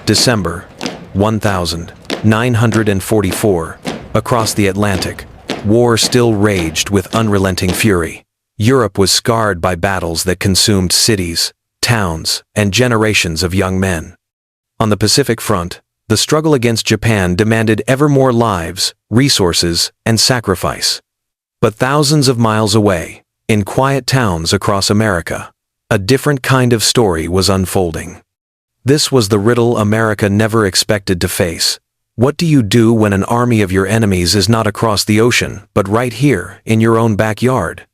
December 1944. Across the Atlantic, war still raged with unrelenting fury. Europe was scarred by battles that consumed cities, towns, and generations of young men. On the Pacific Front, the struggle against Japan demanded ever more lives, resources, and sacrifice. But thousands of miles away, in quiet towns across America, a different kind of story was unfolding. This was the riddle America never expected to face. What do you do when an army of your enemies is not across the ocean, but right here, in your own backyard?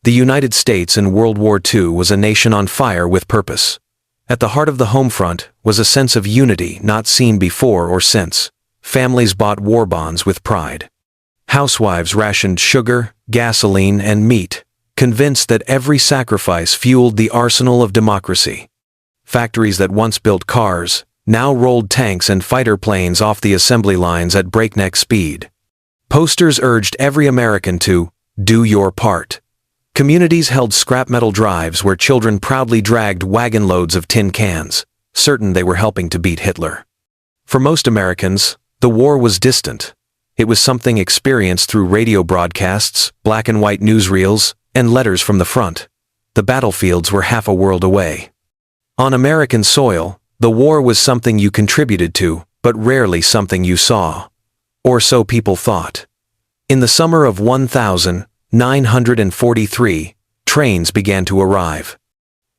The United States in World War II was a nation on fire with purpose. At the heart of the home front was a sense of unity not seen before or since. Families bought war bonds with pride. Housewives rationed sugar, gasoline, and meat, convinced that every sacrifice fueled the arsenal of democracy. Factories that once built cars now rolled tanks and fighter planes off the assembly lines at breakneck speed. Posters urged every American to do your part. Communities held scrap metal drives where children proudly dragged wagon loads of tin cans, certain they were helping to beat Hitler. For most Americans, the war was distant. It was something experienced through radio broadcasts, black and white newsreels, and letters from the front. The battlefields were half a world away. On American soil, the war was something you contributed to, but rarely something you saw. Or so people thought. In the summer of 1943, trains began to arrive.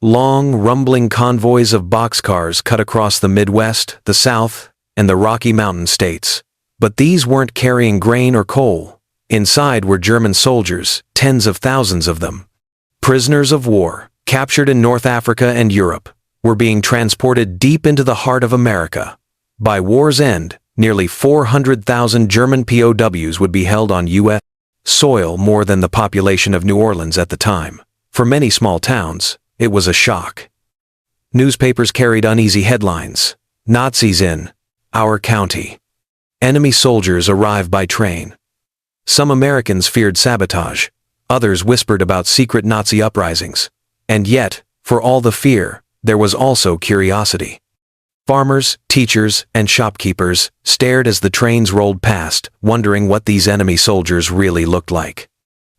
Long, rumbling convoys of boxcars cut across the Midwest, the South, and the Rocky Mountain states. But these weren't carrying grain or coal. Inside were German soldiers, tens of thousands of them. Prisoners of war, captured in North Africa and Europe, were being transported deep into the heart of America. By war's end, nearly 400,000 German POWs would be held on U.S. soil, more than the population of New Orleans at the time. For many small towns, it was a shock. Newspapers carried uneasy headlines. Nazis in our county. Enemy soldiers arrive by train. Some Americans feared sabotage. Others whispered about secret Nazi uprisings. And yet, for all the fear, there was also curiosity. Farmers, teachers, and shopkeepers stared as the trains rolled past, wondering what these enemy soldiers really looked like.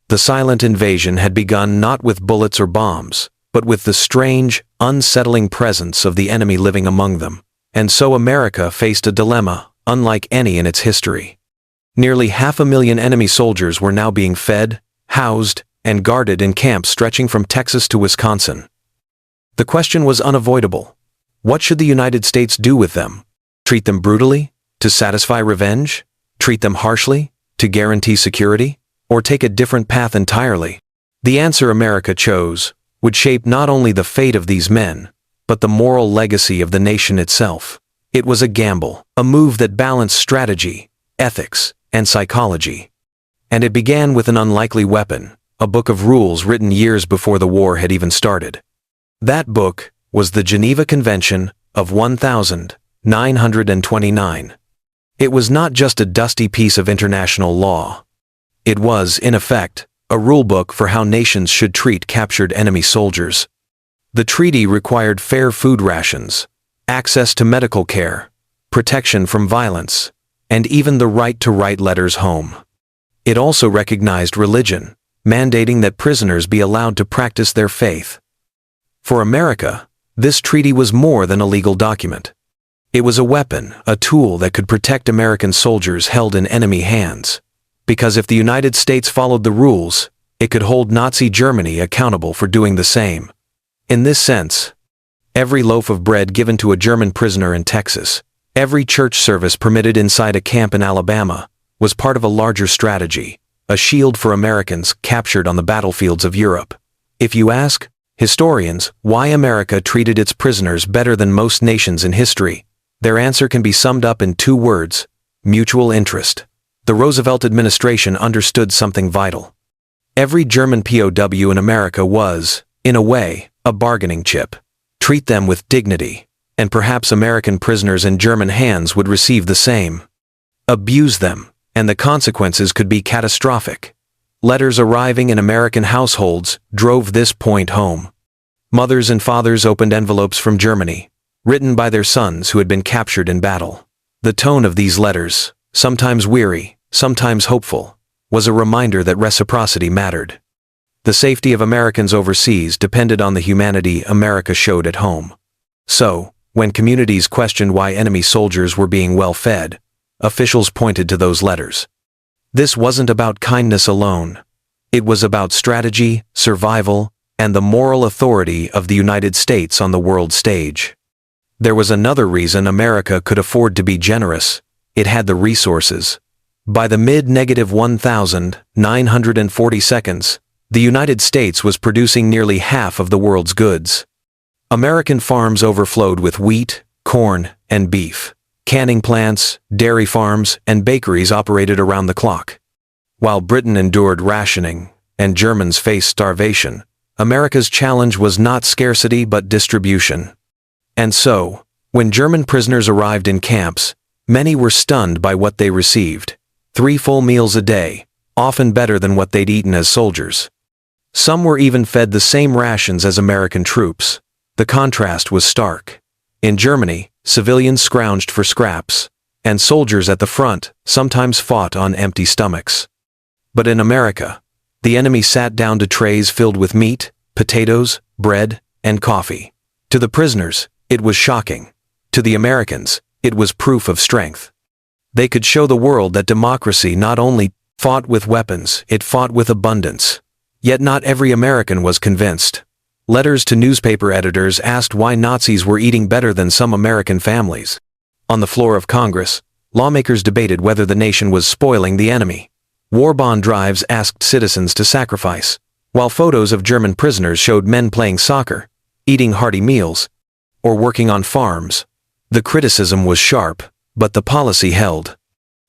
The silent invasion had begun not with bullets or bombs, but with the strange, unsettling presence of the enemy living among them. And so America faced a dilemma, unlike any in its history. Nearly 500,000 enemy soldiers were now being fed, housed, and guarded in camps stretching from Texas to Wisconsin. The question was unavoidable. What should the United States do with them? Treat them brutally, to satisfy revenge? Treat them harshly, to guarantee security? Or take a different path entirely? The answer America chose would shape not only the fate of these men, but the moral legacy of the nation itself. It was a gamble, a move that balanced strategy, ethics, and psychology. And it began with an unlikely weapon, a book of rules written years before the war had even started. That book was the Geneva Convention of 1929. It was not just a dusty piece of international law. It was, in effect, a rulebook for how nations should treat captured enemy soldiers. The treaty required fair food rations, access to medical care, protection from violence, and even the right to write letters home. It also recognized religion, mandating that prisoners be allowed to practice their faith. For America, this treaty was more than a legal document. It was a weapon, a tool that could protect American soldiers held in enemy hands. Because if the United States followed the rules, it could hold Nazi Germany accountable for doing the same. In this sense, every loaf of bread given to a German prisoner in Texas, every church service permitted inside a camp in Alabama, was part of a larger strategy, a shield for Americans captured on the battlefields of Europe. If you ask historians why America treated its prisoners better than most nations in history, their answer can be summed up in two words: mutual interest. The Roosevelt administration understood something vital. Every German POW in America was, in a way, a bargaining chip. Treat them with dignity, and perhaps American prisoners in German hands would receive the same. Abuse them, and the consequences could be catastrophic. Letters arriving in American households drove this point home. Mothers and fathers opened envelopes from Germany, written by their sons who had been captured in battle. The tone of these letters, sometimes weary, sometimes hopeful, was a reminder that reciprocity mattered. The safety of Americans overseas depended on the humanity America showed at home. So, when communities questioned why enemy soldiers were being well fed, officials pointed to those letters. This wasn't about kindness alone. It was about strategy, survival, and the moral authority of the United States on the world stage. There was another reason America could afford to be generous. It had the resources. By the mid-1940s, the United States was producing nearly half of the world's goods. American farms overflowed with wheat, corn, and beef. Canning plants, dairy farms, and bakeries operated around the clock. While Britain endured rationing, and Germans faced starvation, America's challenge was not scarcity but distribution. And so, when German prisoners arrived in camps, many were stunned by what they received. 3 full meals a day, often better than what they'd eaten as soldiers. Some were even fed the same rations as American troops. The contrast was stark. In Germany, civilians scrounged for scraps, and soldiers at the front sometimes fought on empty stomachs. But in America, the enemy sat down to trays filled with meat, potatoes, bread, and coffee. To the prisoners, it was shocking. To the Americans, it was proof of strength. They could show the world that democracy not only fought with weapons, it fought with abundance. Yet not every American was convinced. Letters to newspaper editors asked why Nazis were eating better than some American families. On the floor of Congress, lawmakers debated whether the nation was spoiling the enemy. War bond drives asked citizens to sacrifice, while photos of German prisoners showed men playing soccer, eating hearty meals, or working on farms. The criticism was sharp, but the policy held.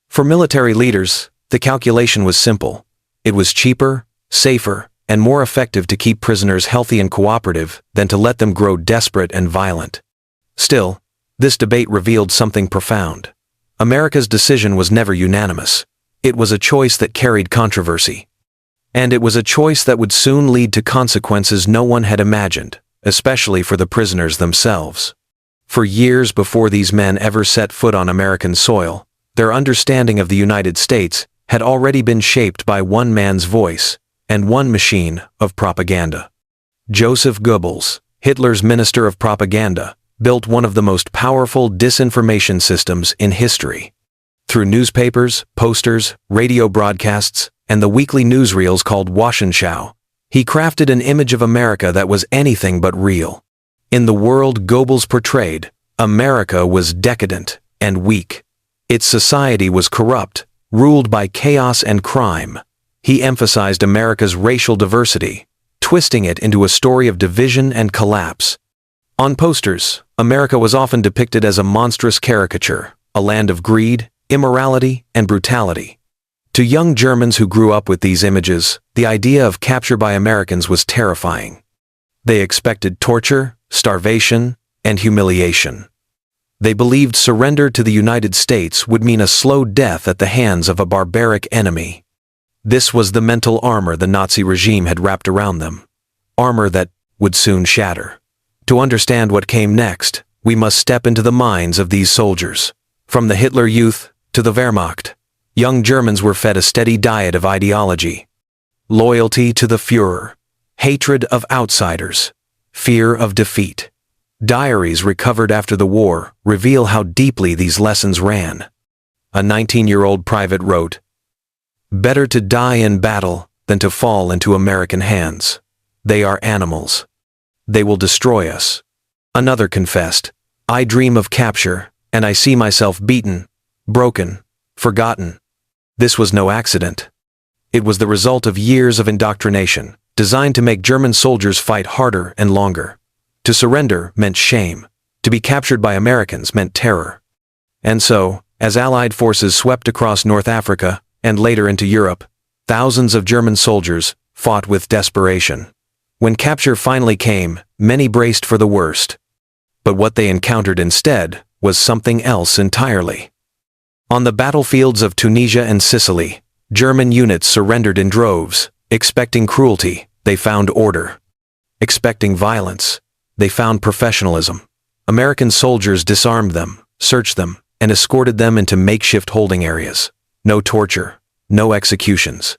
For military leaders, the calculation was simple. It was cheaper, safer, and more effective to keep prisoners healthy and cooperative than to let them grow desperate and violent. Still, this debate revealed something profound. America's decision was never unanimous. It was a choice that carried controversy. And it was a choice that would soon lead to consequences no one had imagined, especially for the prisoners themselves. For years before these men ever set foot on American soil, their understanding of the United States had already been shaped by one man's voice and one machine of propaganda. Joseph Goebbels, Hitler's Minister of Propaganda, built one of the most powerful disinformation systems in history. Through newspapers, posters, radio broadcasts, and the weekly newsreels called Wochenschau, he crafted an image of America that was anything but real. In the world Goebbels portrayed, America was decadent and weak. Its society was corrupt, ruled by chaos and crime. He emphasized America's racial diversity, twisting it into a story of division and collapse. On posters, America was often depicted as a monstrous caricature, a land of greed, immorality, and brutality. To young Germans who grew up with these images, the idea of capture by Americans was terrifying. They expected torture, starvation, and humiliation. They believed surrender to the United States would mean a slow death at the hands of a barbaric enemy. This was the mental armor the Nazi regime had wrapped around them. Armor that would soon shatter. To understand what came next, we must step into the minds of these soldiers. From the Hitler Youth to the Wehrmacht, young Germans were fed a steady diet of ideology. Loyalty to the Führer, hatred of outsiders, fear of defeat. Diaries recovered after the war reveal how deeply these lessons ran. A 19-year-old private wrote, "Better to die in battle than to fall into American hands. They are animals. They will destroy us." Another confessed, "I dream of capture, and I see myself beaten, broken, forgotten." This was no accident. It was the result of years of indoctrination, designed to make German soldiers fight harder and longer. To surrender meant shame. To be captured by Americans meant terror. And so, as Allied forces swept across North Africa, and later into Europe, thousands of German soldiers fought with desperation. When capture finally came, many braced for the worst. But what they encountered instead was something else entirely. On the battlefields of Tunisia and Sicily, German units surrendered in droves. Expecting cruelty, they found order. Expecting violence, they found professionalism. American soldiers disarmed them, searched them, and escorted them into makeshift holding areas. No torture, no executions.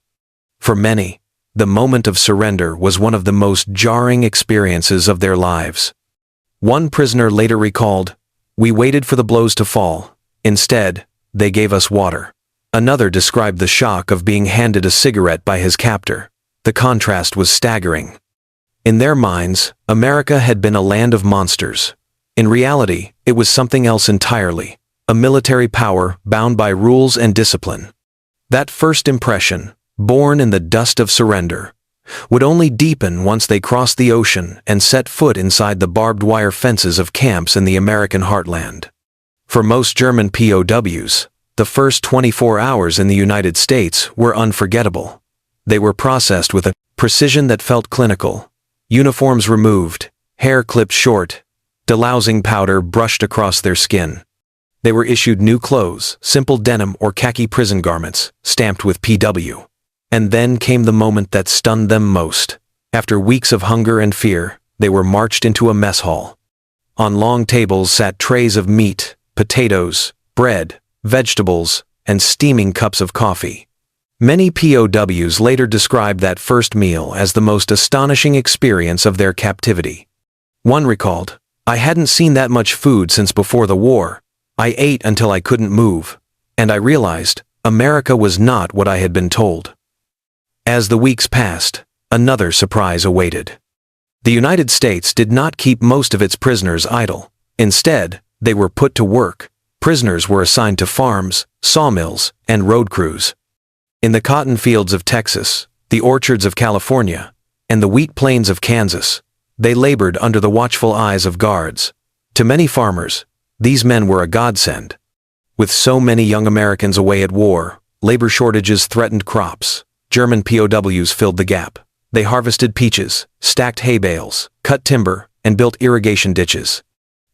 For many, the moment of surrender was one of the most jarring experiences of their lives. One prisoner later recalled, "We waited for the blows to fall. Instead, they gave us water." Another described the shock of being handed a cigarette by his captor. The contrast was staggering. In their minds, America had been a land of monsters. In reality, it was something else entirely, a military power bound by rules and discipline. That first impression, born in the dust of surrender, would only deepen once they crossed the ocean and set foot inside the barbed wire fences of camps in the American heartland. For most German POWs, the first 24 hours in the United States were unforgettable. They were processed with a precision that felt clinical. Uniforms removed, hair clipped short, delousing powder brushed across their skin. They were issued new clothes, simple denim or khaki prison garments, stamped with PW. And then came the moment that stunned them most. After weeks of hunger and fear, they were marched into a mess hall. On long tables sat trays of meat, potatoes, bread, vegetables, and steaming cups of coffee. Many POWs later described that first meal as the most astonishing experience of their captivity. One recalled, "I hadn't seen that much food since before the war. I ate until I couldn't move, and I realized America was not what I had been told." As the weeks passed, another surprise awaited. The United States did not keep most of its prisoners idle. Instead, they were put to work. Prisoners were assigned to farms, sawmills, and road crews. In the cotton fields of Texas, the orchards of California, and the wheat plains of Kansas, they labored under the watchful eyes of guards. To many farmers, these men were a godsend. With so many young Americans away at war, labor shortages threatened crops. German POWs filled the gap. They harvested peaches, stacked hay bales, cut timber, and built irrigation ditches.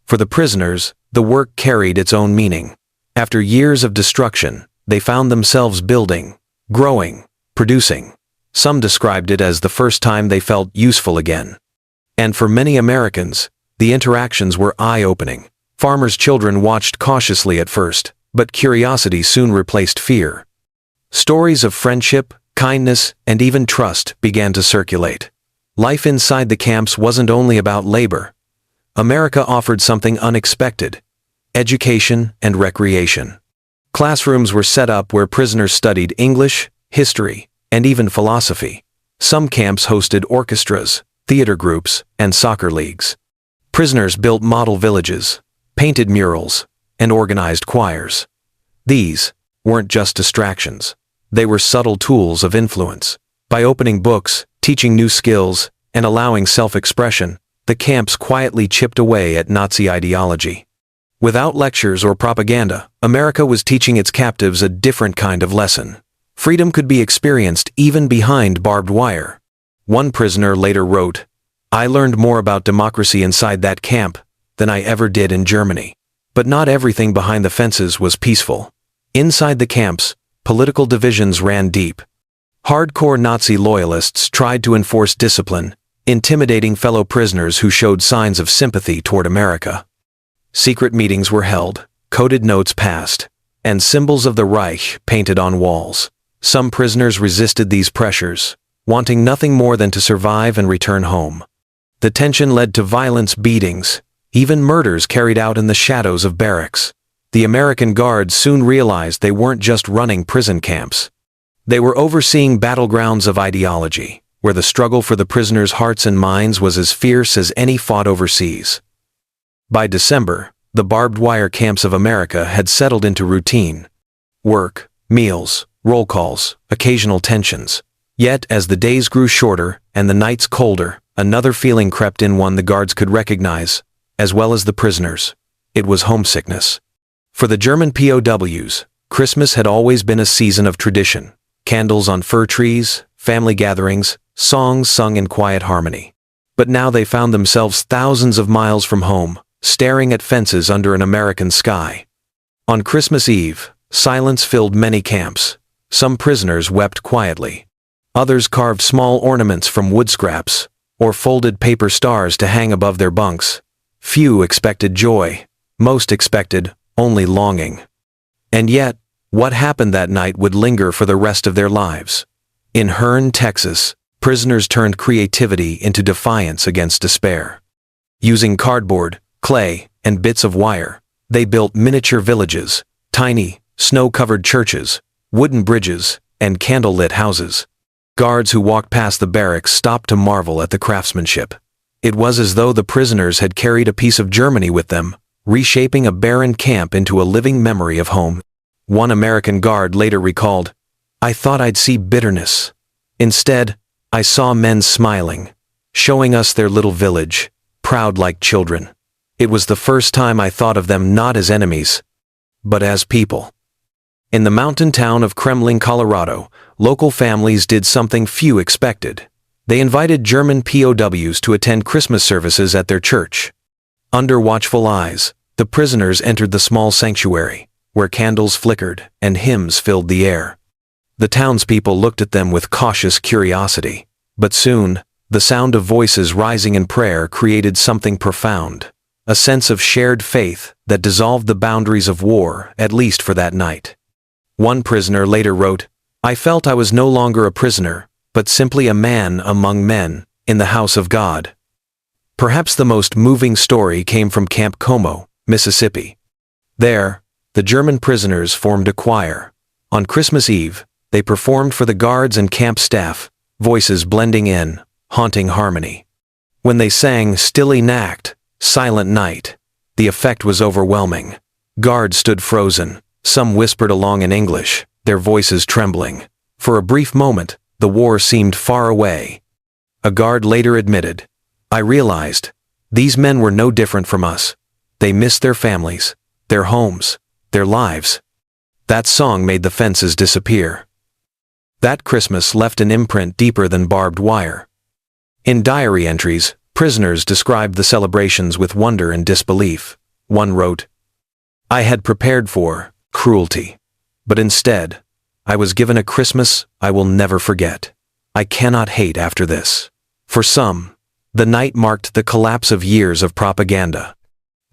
For the prisoners, the work carried its own meaning. After years of destruction, they found themselves building, growing, producing. Some described it as the first time they felt useful again. And for many Americans, the interactions were eye-opening. Farmers' children watched cautiously at first, but curiosity soon replaced fear. Stories of friendship, kindness, and even trust began to circulate. Life inside the camps wasn't only about labor. America offered something unexpected: education and recreation. Classrooms were set up where prisoners studied English, history, and even philosophy. Some camps hosted orchestras, theater groups, and soccer leagues. Prisoners built model villages, painted murals, and organized choirs. These weren't just distractions. They were subtle tools of influence. By opening books, teaching new skills, and allowing self-expression, the camps quietly chipped away at Nazi ideology. Without lectures or propaganda, America was teaching its captives a different kind of lesson. Freedom could be experienced even behind barbed wire. One prisoner later wrote, "I learned more about democracy inside that camp than I ever did in Germany." But not everything behind the fences was peaceful. Inside the camps, political divisions ran deep. Hardcore Nazi loyalists tried to enforce discipline, intimidating fellow prisoners who showed signs of sympathy toward America. Secret meetings were held, coded notes passed, and symbols of the Reich painted on walls. Some prisoners resisted these pressures, wanting nothing more than to survive and return home. The tension led to violence, beatings, even murders carried out in the shadows of barracks. The American guards soon realized they weren't just running prison camps. They were overseeing battlegrounds of ideology, where the struggle for the prisoners' hearts and minds was as fierce as any fought overseas. By December, the barbed wire camps of America had settled into routine. Work, meals, roll calls, occasional tensions. Yet, as the days grew shorter and the nights colder, another feeling crept in, one the guards could recognize, as well as the prisoners. It was homesickness. For the German POWs, Christmas had always been a season of tradition. Candles on fir trees, family gatherings, songs sung in quiet harmony. But now they found themselves thousands of miles from home, staring at fences under an American sky. On Christmas Eve, silence filled many camps. Some prisoners wept quietly. Others carved small ornaments from wood scraps, or folded paper stars to hang above their bunks, Few expected joy. Most expected only longing. And yet, what happened that night would linger for the rest of their lives. In Hearne, Texas, prisoners turned creativity into defiance against despair. Using cardboard, clay, and bits of wire, they built miniature villages, tiny, snow-covered churches, wooden bridges, and candle-lit houses. Guards who walked past the barracks stopped to marvel at the craftsmanship. It was as though the prisoners had carried a piece of Germany with them, reshaping a barren camp into a living memory of home. One American guard later recalled, "I thought I'd see bitterness. Instead, I saw men smiling, showing us their little village, proud like children. It was the first time I thought of them not as enemies, but as people." In the mountain town of Kremling, Colorado, local families did something few expected. They invited German POWs to attend Christmas services at their church. Under watchful eyes, the prisoners entered the small sanctuary, where candles flickered and hymns filled the air. The townspeople looked at them with cautious curiosity, but soon, the sound of voices rising in prayer created something profound, a sense of shared faith that dissolved the boundaries of war, at least for that night. One prisoner later wrote, "I felt I was no longer a prisoner, but simply a man among men, in the house of God." Perhaps the most moving story came from Camp Como, Mississippi. There, the German prisoners formed a choir. On Christmas Eve, they performed for the guards and camp staff, voices blending in, haunting harmony. When they sang Stille Nacht, Silent Night, the effect was overwhelming. Guards stood frozen, some whispered along in English, their voices trembling. For a brief moment, the war seemed far away. A guard later admitted, "I realized, these men were no different from us. They missed their families, their homes, their lives." That song made the fences disappear. That Christmas left an imprint deeper than barbed wire. In diary entries, prisoners described the celebrations with wonder and disbelief. One wrote, "I had prepared for cruelty, but instead, I was given a Christmas I will never forget. I cannot hate after this." For some, the night marked the collapse of years of propaganda.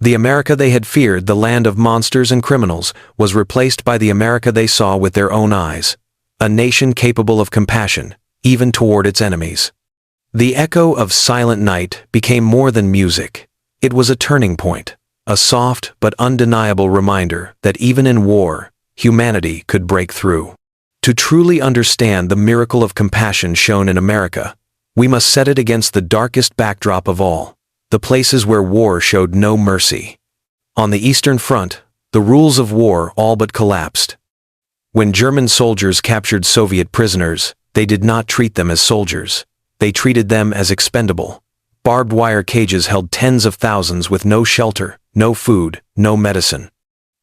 The America they had feared, the land of monsters and criminals, was replaced by the America they saw with their own eyes, a nation capable of compassion, even toward its enemies. The echo of Silent Night became more than music. It was a turning point, a soft but undeniable reminder that even in war, humanity could break through. To truly understand the miracle of compassion shown in America, we must set it against the darkest backdrop of all, the places where war showed no mercy. On the Eastern Front, the rules of war all but collapsed. When German soldiers captured Soviet prisoners, they did not treat them as soldiers. They treated them as expendable. Barbed wire cages held tens of thousands with no shelter, no food, no medicine.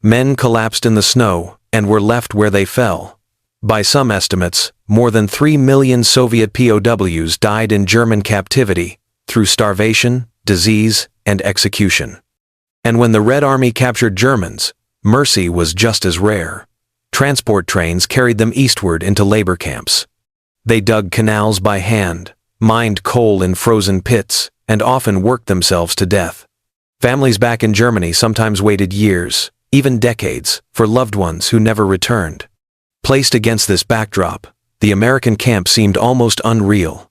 Men collapsed in the snow and were left where they fell. By some estimates, more than 3 million Soviet POWs died in German captivity, through starvation, disease, and execution. And when the Red Army captured Germans, mercy was just as rare. Transport trains carried them eastward into labor camps. They dug canals by hand, mined coal in frozen pits, and often worked themselves to death. Families back in Germany sometimes waited years, even decades, for loved ones who never returned. Placed against this backdrop, the American camp seemed almost unreal.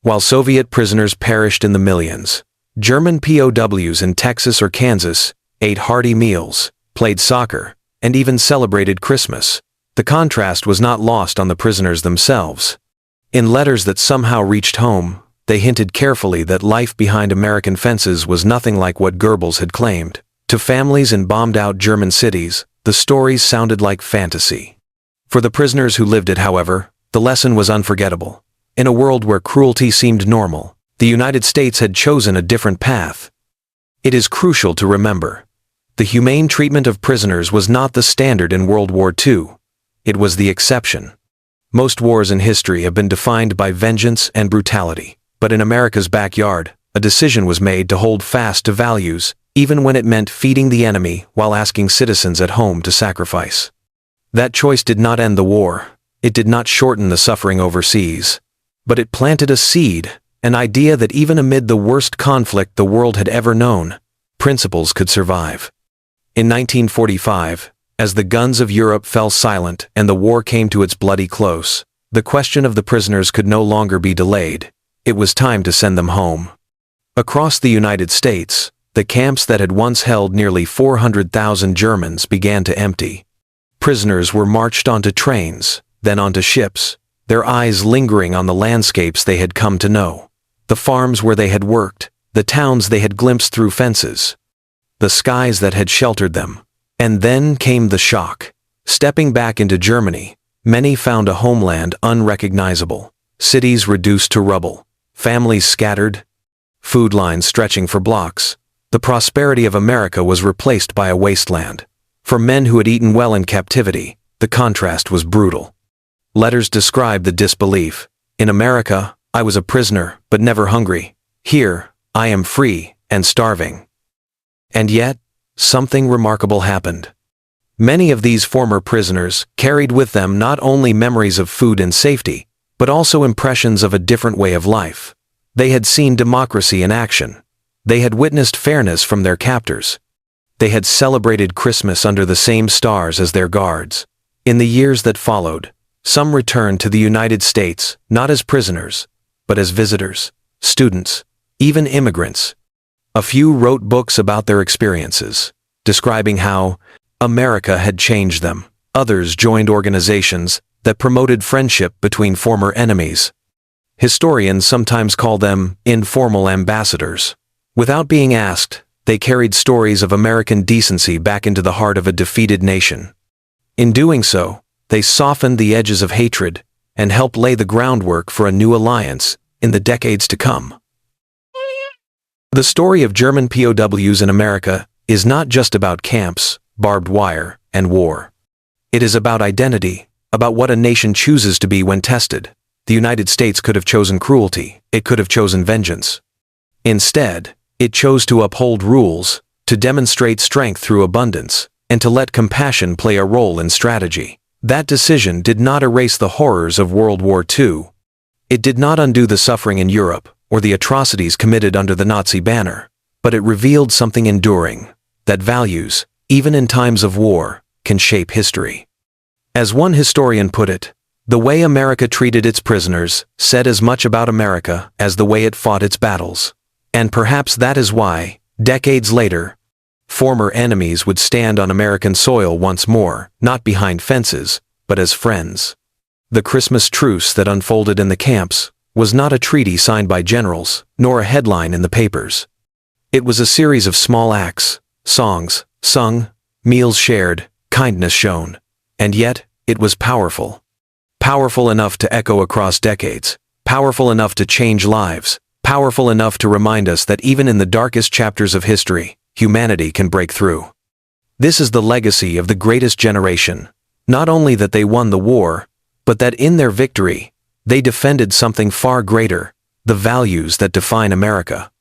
While Soviet prisoners perished in the millions, German POWs in Texas or Kansas ate hearty meals, played soccer, and even celebrated Christmas. The contrast was not lost on the prisoners themselves. In letters that somehow reached home, they hinted carefully that life behind American fences was nothing like what Goebbels had claimed. To families in bombed-out German cities, the stories sounded like fantasy. For the prisoners who lived it, however, the lesson was unforgettable. In a world where cruelty seemed normal, the United States had chosen a different path. It is crucial to remember, the humane treatment of prisoners was not the standard in World War II. It was the exception. Most wars in history have been defined by vengeance and brutality, but in America's backyard, a decision was made to hold fast to values, even when it meant feeding the enemy while asking citizens at home to sacrifice. That choice did not end the war. It did not shorten the suffering overseas. But it planted a seed, an idea that even amid the worst conflict the world had ever known, principles could survive. In 1945, as the guns of Europe fell silent and the war came to its bloody close, the question of the prisoners could no longer be delayed. It was time to send them home. Across the United States, the camps that had once held nearly 400,000 Germans began to empty. Prisoners were marched onto trains, then onto ships, their eyes lingering on the landscapes they had come to know, the farms where they had worked, the towns they had glimpsed through fences, the skies that had sheltered them. And then came the shock. Stepping back into Germany, many found a homeland unrecognizable, cities reduced to rubble, families scattered, food lines stretching for blocks. The prosperity of America was replaced by a wasteland. For men who had eaten well in captivity, the contrast was brutal. Letters described the disbelief. In America, I was a prisoner, but never hungry. Here, I am free and starving. And yet, something remarkable happened. Many of these former prisoners carried with them not only memories of food and safety, but also impressions of a different way of life. They had seen democracy in action. They had witnessed fairness from their captors. They had celebrated Christmas under the same stars as their guards. In the years that followed, some returned to the United States not as prisoners, but as visitors, students, even immigrants. A few wrote books about their experiences, describing how America had changed them. Others joined organizations that promoted friendship between former enemies. Historians sometimes call them informal ambassadors. Without being asked, they carried stories of American decency back into the heart of a defeated nation. In doing so, they softened the edges of hatred and helped lay the groundwork for a new alliance in the decades to come. The story of German POWs in America is not just about camps, barbed wire, and war. It is about identity, about what a nation chooses to be when tested. The United States could have chosen cruelty, it could have chosen vengeance. Instead, it chose to uphold rules, to demonstrate strength through abundance, and to let compassion play a role in strategy. That decision did not erase the horrors of World War II. It did not undo the suffering in Europe, or the atrocities committed under the Nazi banner, but it revealed something enduring, that values, even in times of war, can shape history. As one historian put it, the way America treated its prisoners said as much about America as the way it fought its battles. And perhaps that is why, decades later, former enemies would stand on American soil once more, not behind fences, but as friends. The Christmas truce that unfolded in the camps was not a treaty signed by generals, nor a headline in the papers. It was a series of small acts, songs sung, meals shared, kindness shown. And yet, it was powerful. Powerful enough to echo across decades, powerful enough to change lives, powerful enough to remind us that even in the darkest chapters of history, humanity can break through. This is the legacy of the greatest generation, not only that they won the war, but that in their victory, they defended something far greater, the values that define America.